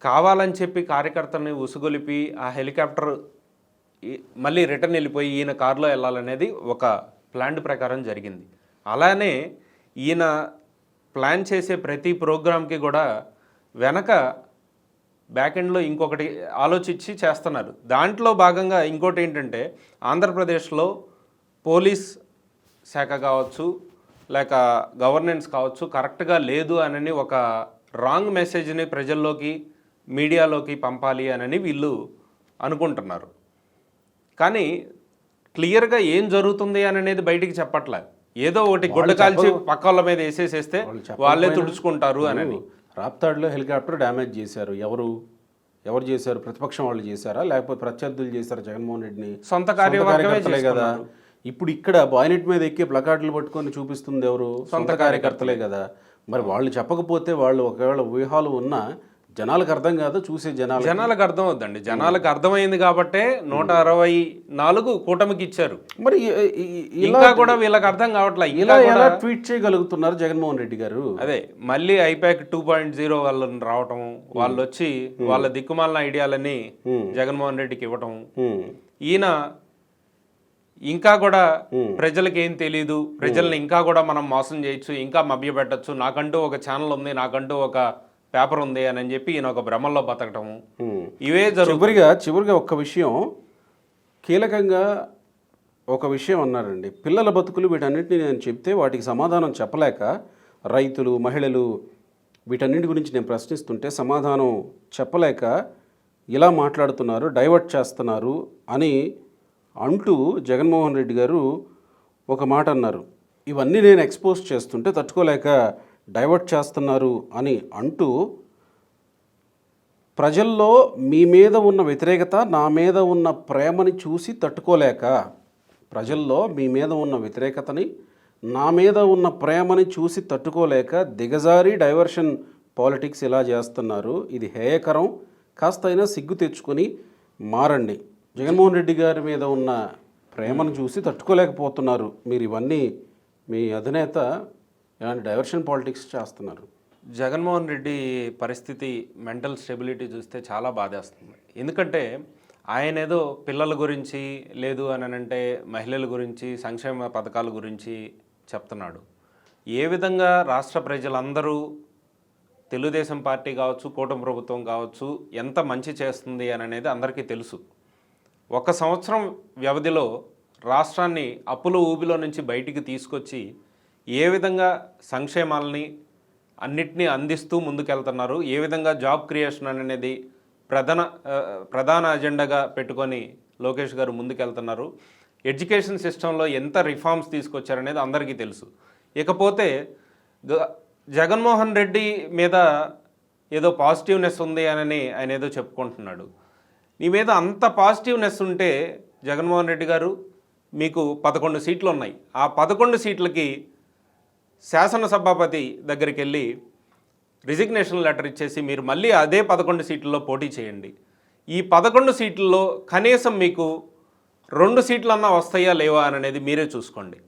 కావాలని చెప్పి కార్యకర్తల్ని ఉసుగొలిపి ఆ హెలికాప్టర్ మళ్ళీ రిటర్న్ వెళ్ళిపోయి ఈయన కారులో వెళ్ళాలనేది ఒక ప్లాన్ ప్రకారం జరిగింది. అలానే ఈయన ప్లాన్ చేసే ప్రతి ప్రోగ్రామ్కి కూడా వెనక బ్యాక్ ఎండ్లో ఇంకొకటి ఆలోచించి చేస్తున్నారు. దాంట్లో భాగంగా ఇంకోటి ఏంటంటే ఆంధ్రప్రదేశ్లో పోలీస్ శాఖ కావచ్చు లేక గవర్నెన్స్ కావచ్చు కరెక్ట్గా లేదు అనని ఒక రాంగ్ మెసేజ్ని ప్రజల్లోకి మీడియాలోకి పంపాలి అనని వీళ్ళు అనుకుంటున్నారు. కానీ క్లియర్గా ఏం జరుగుతుంది అని అనేది బయటికి చెప్పట్లేదు. ఏదో ఒకటి గుడ్డ కాల్చి పక్క వాళ్ళ మీద వేసేసేస్తే వాళ్ళే తుడుచుకుంటారు అని. రాప్తాడులో హెలికాప్టర్ డ్యామేజ్ చేశారు, ఎవరు చేశారు? ప్రతిపక్షం వాళ్ళు చేశారా లేకపోతే ప్రత్యర్థులు చేశారా? జగన్మోహన్ రెడ్డిని సొంత కార్యకర్తలే కదా. ఇప్పుడు ఇక్కడ బాయినెట్ మీద ఎక్కి ప్లకార్డులు పట్టుకొని చూపిస్తుంది ఎవరు? సొంత కార్యకర్తలే కదా. మరి వాళ్ళు చెప్పకపోతే వాళ్ళు ఒకవేళ వ్యూహాలు ఉన్నా జనాలకు అర్థం కాదు, చూసే జనాలకు అర్థం అవుద్దండి. జనాలకు అర్థమైంది కాబట్టే 164 కూటమికి ఇచ్చారు. మరి ఇంకా కూడా వీళ్ళకి అర్థం కావట్లేదు. ఇలా ఎలా ట్వీట్ చేయగలుగుతున్నారు జగన్మోహన్ రెడ్డి గారు? అదే మళ్ళీ ఐపాక్ 2.0 వాళ్ళని రావటం, వాళ్ళు వచ్చి వాళ్ళ దిక్కుమాలిన ఐడియాలని జగన్మోహన్ రెడ్డికి ఇవ్వటం, ఈయన ఇంకా కూడా ప్రజలకు ఏం తెలీదు, ప్రజల్ని ఇంకా కూడా మనం మోసం చేయొచ్చు, ఇంకా మభ్యపెట్టచ్చు, నాకంటూ ఒక ఛానల్ ఉంది, నాకంటూ ఒక పేపర్ ఉంది అని చెప్పి ఈయన ఒక భ్రమంలో బతకటము, ఇవే చివరిగా ఒక్క విషయం కీలకంగా ఒక విషయం అన్నారండి. పిల్లల బతుకులు వీటన్నిటిని నేను చెప్తే వాటికి సమాధానం చెప్పలేక రైతులు, మహిళలు వీటన్నిటి గురించి నేను ప్రశ్నిస్తుంటే సమాధానం చెప్పలేక ఇలా మాట్లాడుతున్నారు, డైవర్ట్ చేస్తున్నారు అని అంటూ జగన్మోహన్ రెడ్డి గారు ఒక మాట అన్నారు. ఇవన్నీ నేను ఎక్స్పోజ్ చేస్తుంటే తట్టుకోలేక డైవర్ట్ చేస్తున్నారు అని అంటూ ప్రజల్లో మీ మీద ఉన్న వ్యతిరేకత, నా మీద ఉన్న ప్రేమని చూసి తట్టుకోలేక, ప్రజల్లో మీ మీద ఉన్న వ్యతిరేకతని, నా మీద ఉన్న ప్రేమని చూసి తట్టుకోలేక దిగజారి డైవర్షన్ పాలిటిక్స్ ఇలా చేస్తున్నారు. ఇది హేయకరం, కాస్తైనా సిగ్గు తెచ్చుకొని మారండి. జగన్మోహన్ రెడ్డి గారి మీద ఉన్న ప్రేమను చూసి తట్టుకోలేకపోతున్నారు మీరు. ఇవన్నీ మీ అధినేత ఇలాంటి డైవర్షన్ పాలిటిక్స్ చేస్తున్నారు. జగన్మోహన్ రెడ్డి పరిస్థితి, మెంటల్ స్టెబిలిటీ చూస్తే చాలా బాధేస్తుంది. ఎందుకంటే ఆయన ఏదో పిల్లల గురించి లేదు అని అంటే మహిళల గురించి, సంక్షేమ పథకాల గురించి చెప్తున్నాడు. ఏ విధంగా రాష్ట్ర ప్రజలందరూ తెలుగుదేశం పార్టీ కావచ్చు, కూటమి ప్రభుత్వం కావచ్చు ఎంత మంచి చేస్తుంది అని అనేది అందరికీ తెలుసు. 1 సంవత్సరం వ్యవధిలో రాష్ట్రాన్ని అప్పుల ఊబిలో నుంచి బయటికి తీసుకొచ్చి ఏ విధంగా సంక్షేమాలని అన్నిటినీ అందిస్తూ ముందుకెళ్తున్నారు, ఏ విధంగా జాబ్ క్రియేషన్ అనేది ప్రధాన అజెండాగా పెట్టుకొని లోకేష్ గారు ముందుకెళ్తున్నారు, ఎడ్యుకేషన్ సిస్టంలో ఎంత రిఫార్మ్స్ తీసుకొచ్చారనేది అందరికీ తెలుసు. ఇకపోతే జగన్మోహన్ రెడ్డి మీద ఏదో పాజిటివ్నెస్ ఉంది అని ఆయన ఏదో చెప్పుకుంటున్నాడు. నీ మీద అంత పాజిటివ్నెస్ ఉంటే జగన్మోహన్ రెడ్డి గారు, మీకు 11 సీట్లు ఉన్నాయి. ఆ 11 సీట్లకి శాసనసభాపతి దగ్గరికి వెళ్ళి రిజిగ్నేషన్ లెటర్ ఇచ్చేసి మీరు మళ్ళీ అదే 11 సీట్లలో పోటీ చేయండి. ఈ 11 సీట్లలో కనీసం మీకు 2 సీట్లన్నా వస్తాయా లేవా అనేది మీరే చూసుకోండి.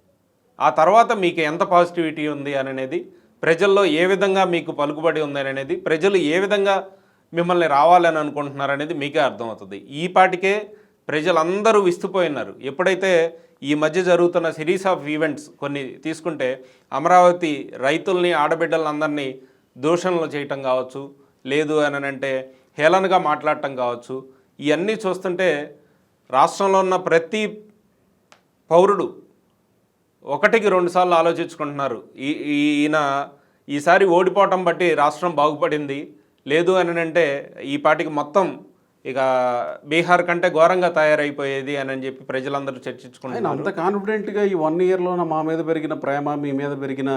ఆ తర్వాత మీకు ఎంత పాజిటివిటీ ఉంది అనేది, ప్రజల్లో ఏ విధంగా మీకు పలుకుబడి ఉంది అనేది, ప్రజలు ఏ విధంగా మిమ్మల్ని రావాలని అనుకుంటున్నారనేది మీకే అర్థమవుతుంది. ఈ పాటికే ప్రజలందరూ విస్తుపోయినారు. ఎప్పుడైతే ఈ మధ్య జరుగుతున్న సిరీస్ ఆఫ్ ఈవెంట్స్ కొన్ని తీసుకుంటే, అమరావతి రైతుల్ని, ఆడబిడ్డలందరినీ దూషణలు చేయటం కావచ్చు, లేదు అని అంటే హేళనగా మాట్లాడటం కావచ్చు, ఇవన్నీ చూస్తుంటే రాష్ట్రంలో ఉన్న ప్రతి పౌరుడు 1కి 2 సార్లు ఆలోచించుకుంటున్నారు. ఈయన ఈసారి ఓడిపోవటం బట్టి రాష్ట్రం బాగుపడింది, లేదు అని అంటే ఈ పాటికి మొత్తం ఇక బీహార్ కంటే ఘోరంగా తయారైపోయేది అని చెప్పి ప్రజలందరూ చర్చించుకుంటున్నారు. అంత కాన్ఫిడెంట్గా ఈ 1 ఇయర్లో మా మీద పెరిగిన ప్రేమ, మీ మీద పెరిగిన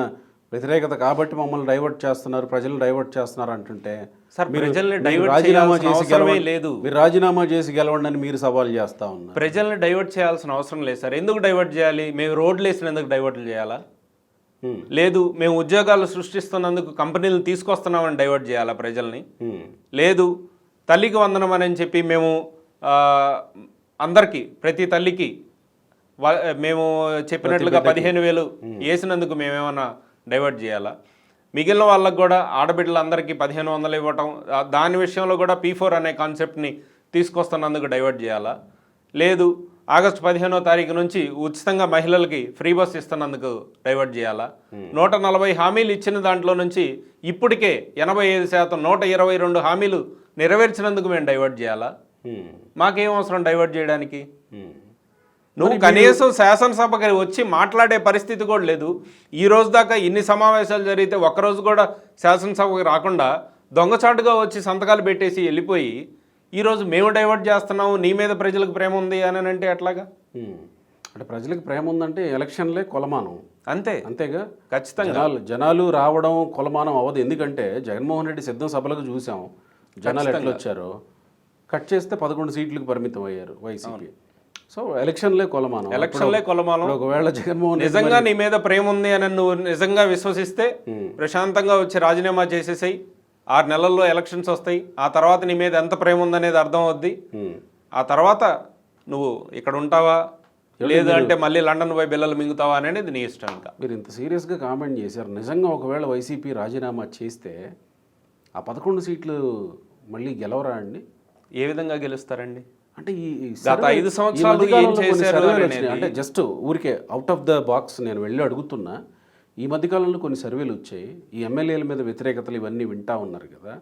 వ్యతిరేకత కాబట్టి మమ్మల్ని డైవర్ట్ చేస్తున్నారు, ప్రజలను డైవర్ట్ చేస్తున్నారు అంటుంటే సార్, మీరు- ప్రజల్ని మీరు డైవర్ట్ రాజీనామా చేయాల్సిన చేసి అవసరమే గెలవండి, లేదు. మీరు రాజీనామా చేసి గెలవండి అని మీరు సవాల్ చేస్తా ఉన్నారు. ప్రజల్ని డైవర్ట్ చేయాల్సిన అవసరం లేదు సార్. ఎందుకు డైవర్ట్ చేయాలి? మేము రోడ్లు వేసినందుకు డైవర్ట్లు చేయాలా? లేదు, మేము ఉద్యోగాలు సృష్టిస్తున్నందుకు కంపెనీలను తీసుకొస్తున్నామని డైవర్ట్ చేయాలా ప్రజల్ని? లేదు, తల్లికి వందనం అని చెప్పి మేము అందరికీ, ప్రతి తల్లికి మేము చెప్పినట్లుగా 15,000 వేసినందుకు మేమేమన్నా డైవర్ట్ చేయాలా? మిగిలిన వాళ్ళకు కూడా ఆడబిడ్డలందరికీ 1,500 ఇవ్వటం, దాని విషయంలో కూడా P4 అనే కాన్సెప్ట్ని తీసుకొస్తున్నందుకు డైవర్ట్ చేయాలా? లేదు, ఆగస్టు 15వ తారీఖు నుంచి ఉచితంగా మహిళలకి ఫ్రీ బస్ ఇస్తున్నందుకు డైవర్ట్ చేయాలా? 140 హామీలు ఇచ్చిన దాంట్లో నుంచి ఇప్పటికే 85%, 122 హామీలు నెరవేర్చినందుకు మేము డైవర్ట్ చేయాలా? మాకేం అవసరం డైవర్ట్ చేయడానికి? నువ్వు కనీసం శాసనసభకి వచ్చి మాట్లాడే పరిస్థితి కూడా లేదు. ఈ రోజు దాకా ఇన్ని సమావేశాలు జరిగితే ఒక్కరోజు కూడా శాసనసభకి రాకుండా దొంగచాటుగా వచ్చి సంతకాలు పెట్టేసి వెళ్ళిపోయి ఈరోజు మేము డైవర్ట్ చేస్తున్నాము, నీ మీద ప్రజలకు ప్రేమ ఉంది అని అంటే ఎట్లాగా? అంటే ప్రజలకు ప్రేమ ఉందంటే ఎలక్షన్లే కొలమానం, అంతేగా? ఖచ్చితంగా జనాలు రావడం కొలమానం అవ్వదు. ఎందుకంటే జగన్మోహన్ రెడ్డి సిద్ధం సభలకు చూసాం జనాలు ఎట్లా వచ్చారో. కట్ చేస్తే 11 సీట్లకు పరిమితం అయ్యారు వైసీపీ. సో ఎలక్షన్లే కొలమానం. ఒకవేళ జగన్మోహన్ నిజంగా నీ మీద ప్రేమ ఉంది అని నువ్వు నిజంగా విశ్వసిస్తే ప్రశాంతంగా వచ్చి రాజీనామా చేసేసాయి. 6 నెలల్లో ఎలక్షన్స్ వస్తాయి. ఆ తర్వాత నీ మీద ఎంత ప్రేమ ఉందనేది అర్థం అవుద్ది. ఆ తర్వాత నువ్వు ఇక్కడ ఉంటావా, లేదు అంటే మళ్ళీ లండన్ పోయి బిల్లలు మింగుతావా అనేది నీ ఇష్టం. ఇంకా మీరు ఇంత సీరియస్గా కామెంట్ చేశారు. నిజంగా ఒకవేళ వైసీపీ రాజీనామా చేస్తే ఆ 11 సీట్లు మళ్ళీ గెలవరా అండి? ఏ విధంగా గెలుస్తారండి? అంటే ఈ గత 5 సంవత్సరాలు ఏం చేశారు అంటే జస్ట్ ఊరికే అవుట్ ఆఫ్ ద బాక్స్ నేను వెళ్ళి అడుగుతున్నా. ఈ మధ్యకాలంలో కొన్ని సర్వేలు వచ్చాయి, ఈ ఎమ్మెల్యేల మీద వ్యతిరేకతలు ఇవన్నీ వింటా ఉన్నారు కదా.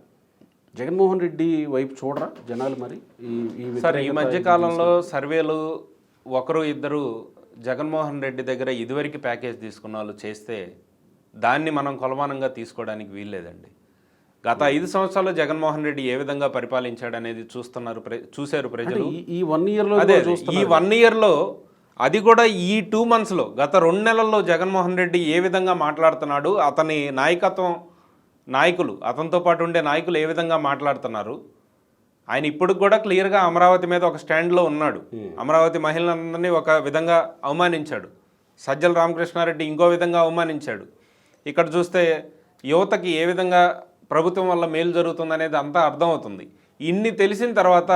జగన్మోహన్ రెడ్డి వైపు చూడరా జనాలు? మరి సార్, ఈ మధ్యకాలంలో సర్వేలు ఒకరు ఇద్దరు జగన్మోహన్ రెడ్డి దగ్గర ఇదివరకు ప్యాకేజ్ తీసుకున్న వాళ్ళు చేస్తే దాన్ని మనం కొలమానంగా తీసుకోవడానికి వీల్లేదండి. గత 5 సంవత్సరాలు జగన్మోహన్ రెడ్డి ఏ విధంగా పరిపాలించాడు అనేది చూశారు ప్రజలు. ఈ 1 ఇయర్లో ఈ 1 ఇయర్లో, అది కూడా ఈ 2 మంత్స్లో, గత 2 నెలల్లో జగన్మోహన్ రెడ్డి ఏ విధంగా మాట్లాడుతున్నాడు, అతని నాయకులు అతనితో పాటు ఉండే నాయకులు ఏ విధంగా మాట్లాడుతున్నారు. ఆయన ఇప్పుడు కూడా క్లియర్గా అమరావతి మీద ఒక స్టాండ్లో ఉన్నాడు. అమరావతి మహిళలందరినీ ఒక విధంగా అవమానించాడు. సజ్జల రామకృష్ణారెడ్డి ఇంకో విధంగా అవమానించాడు. ఇక్కడ చూస్తే యువతకి ఏ విధంగా ప్రభుత్వం వల్ల మేలు జరుగుతుందనేది అంతా అర్థమవుతుంది. ఇన్ని తెలిసిన తర్వాత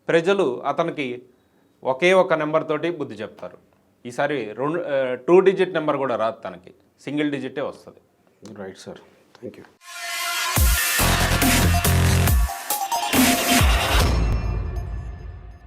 ప్రజలు అతనికి ఒకే ఒక నెంబర్ తోటి బుద్ధి చెప్తారు. ఈసారి 2 డిజిట్ నెంబర్ కూడా రాదు, తనకి సింగిల్ డిజిటే వస్తుంది. Right sir, thank you.